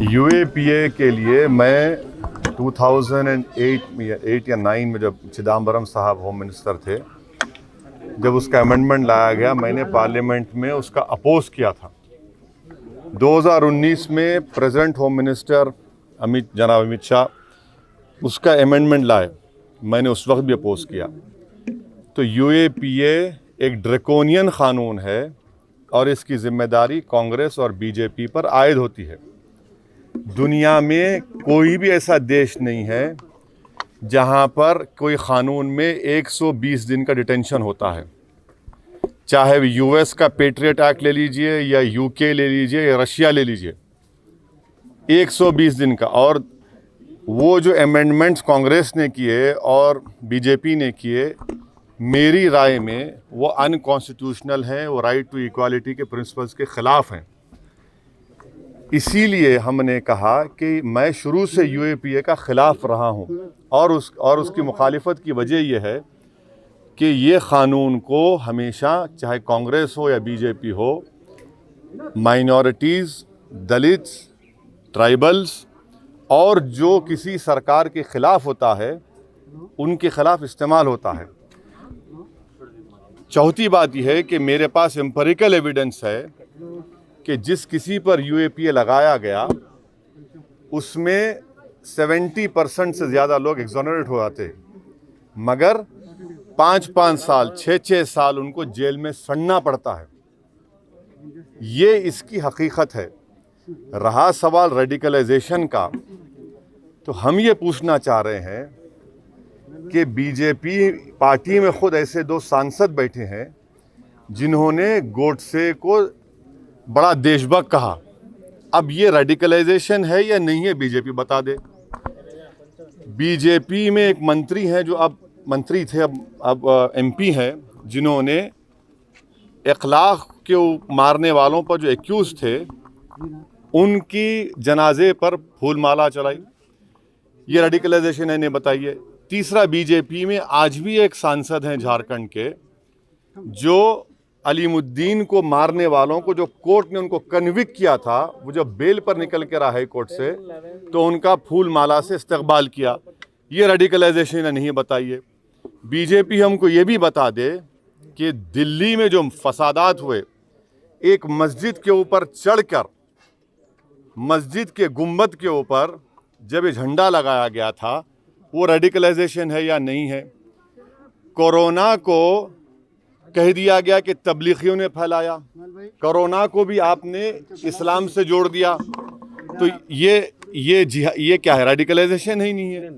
UAPA के लिए मैं 2008 या 9 में जब चिदम्बरम साहब होम मिनिस्टर थे, जब उसका अमेंडमेंट लाया गया, मैंने पार्लियामेंट में उसका अपोज किया था। 2019 में प्रेसिडेंट होम मिनिस्टर जनाब अमित शाह उसका अमेंडमेंट लाए, मैंने उस वक्त भी अपोज किया। तो यूएपीए एक ड्रैकोनियन क़ानून है और इसकी जिम्मेदारी कांग्रेस और बीजेपी पर आयद होती है। दुनिया में कोई भी ऐसा देश नहीं है जहां पर कोई क़ानून में 120 दिन का डिटेंशन होता है। चाहे यूएस का पेट्रियट एक्ट ले लीजिए या यूके ले लीजिए या रशिया ले लीजिए, 120 दिन का। और वो जो अमेंडमेंट्स कांग्रेस ने किए और बीजेपी ने किए, मेरी राय में वो अनकॉन्स्टिट्यूशनल हैं, वो राइट टू इक्वालिटी के प्रिंसिपल्स के ख़िलाफ़ हैं। इसीलिए हमने कहा कि मैं शुरू से यूएपीए का ख़िलाफ़ रहा हूँ और उसकी मुखालिफत की वजह यह है कि ये क़ानून को हमेशा, चाहे कांग्रेस हो या बीजेपी हो, माइनॉरिटीज़, दलित्स, ट्राइबल्स और जो किसी सरकार के ख़िलाफ़ होता है उनके ख़िलाफ़ इस्तेमाल होता है। चौथी बात यह है कि मेरे पास एम्पिरिकल एविडेंस है कि जिस किसी पर यूएपीए लगाया गया उसमें 70% से ज़्यादा लोग एक्सोनरेट हो जाते, मगर 5-5 साल, 6-6 साल उनको जेल में सड़ना पड़ता है। ये इसकी हकीकत है। रहा सवाल रेडिकलाइजेशन का, तो हम ये पूछना चाह रहे हैं कि बीजेपी पार्टी में खुद ऐसे 2 सांसद बैठे हैं जिन्होंने गोडसे को बड़ा देशभक्त कहा। अब ये रेडिकलाइजेशन है या नहीं है, बीजेपी बता दे। बीजेपी में एक मंत्री हैं जो अब मंत्री थे, अब एमपी हैं, जिन्होंने इखलाक के मारने वालों पर जो एक्यूज थे उनकी जनाजे पर फूलमाला चलाई। ये रेडिकलाइजेशन है, नहीं बताइए। तीसरा, बीजेपी में आज भी एक सांसद हैं झारखंड के जो अलीमुद्दीन को मारने वालों को, जो कोर्ट ने उनको कन्विक्ट किया था, वो जब बेल पर निकल के रहा हाई कोर्ट से, तो उनका फूल माला से इस्तकबाल किया। ये रेडिकलाइजेशन है, नहीं बताइए। बीजेपी हमको ये भी बता दे कि दिल्ली में जो फसादात हुए, एक मस्जिद के ऊपर चढ़कर मस्जिद के गुंबद के ऊपर जब ये झंडा लगाया गया था, वो रेडिकलाइजेशन है या नहीं है। कोरोना को कह दिया गया कि तबलीगियों ने फैलाया, कोरोना को भी आपने इस्लाम से जोड़ दिया, तो ये क्या है, रेडिकलाइजेशन ही नहीं है।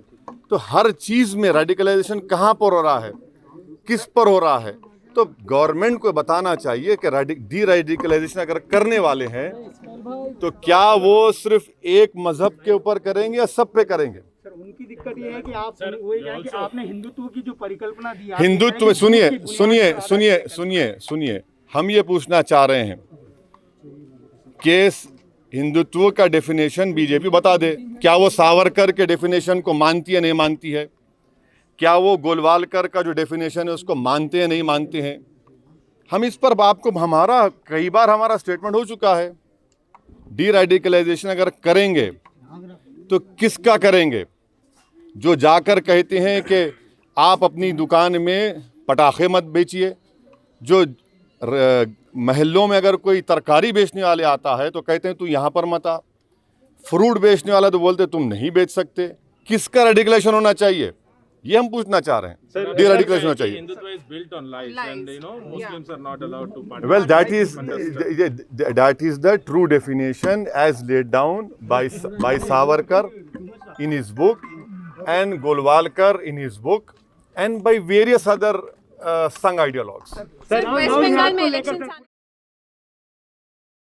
तो हर चीज़ में रेडिकलाइजेशन कहाँ पर हो रहा है, किस पर हो रहा है? तो गवर्नमेंट को बताना चाहिए कि डी रेडिकलाइजेशन अगर करने वाले हैं तो क्या वो सिर्फ एक मजहब के ऊपर करेंगे या सब पे करेंगे? सर, उनकी दिक्कत ये है कि आपने हिंदुत्व की जो परिकल्पना दी, हिंदुत्व, सुनिए, हम ये पूछना चाह रहे हैं कि हिंदुत्व का डेफिनेशन बीजेपी बता दे। क्या वो सावरकर के डेफिनेशन को मानती है, नहीं मानती है? क्या वो गोलवालकर का जो डेफिनेशन है उसको मानते हैं, नहीं मानते हैं? हम इस पर आपको कई बार हमारा स्टेटमेंट हो चुका है। डी रेडिकलाइजेशन अगर करेंगे तो किसका करेंगे? जो जाकर कहते हैं कि आप अपनी दुकान में पटाखे मत बेचिए, जो महल्लों में अगर कोई तरकारी बेचने वाले आता है तो कहते हैं तू यहाँ पर मत आ, फ्रूट बेचने वाला तो बोलते तुम नहीं बेच सकते। किसका रेडिकलाइजेशन होना चाहिए, ये हम पूछना चाह रहे हैं। डी रेडिकलाइजेशन होना चाहिए। Well, that is the true definition as laid down by Savarkar in his book and Golwalkar in his book and by various other Sangh ideologues. West Bengal में इलेक्शन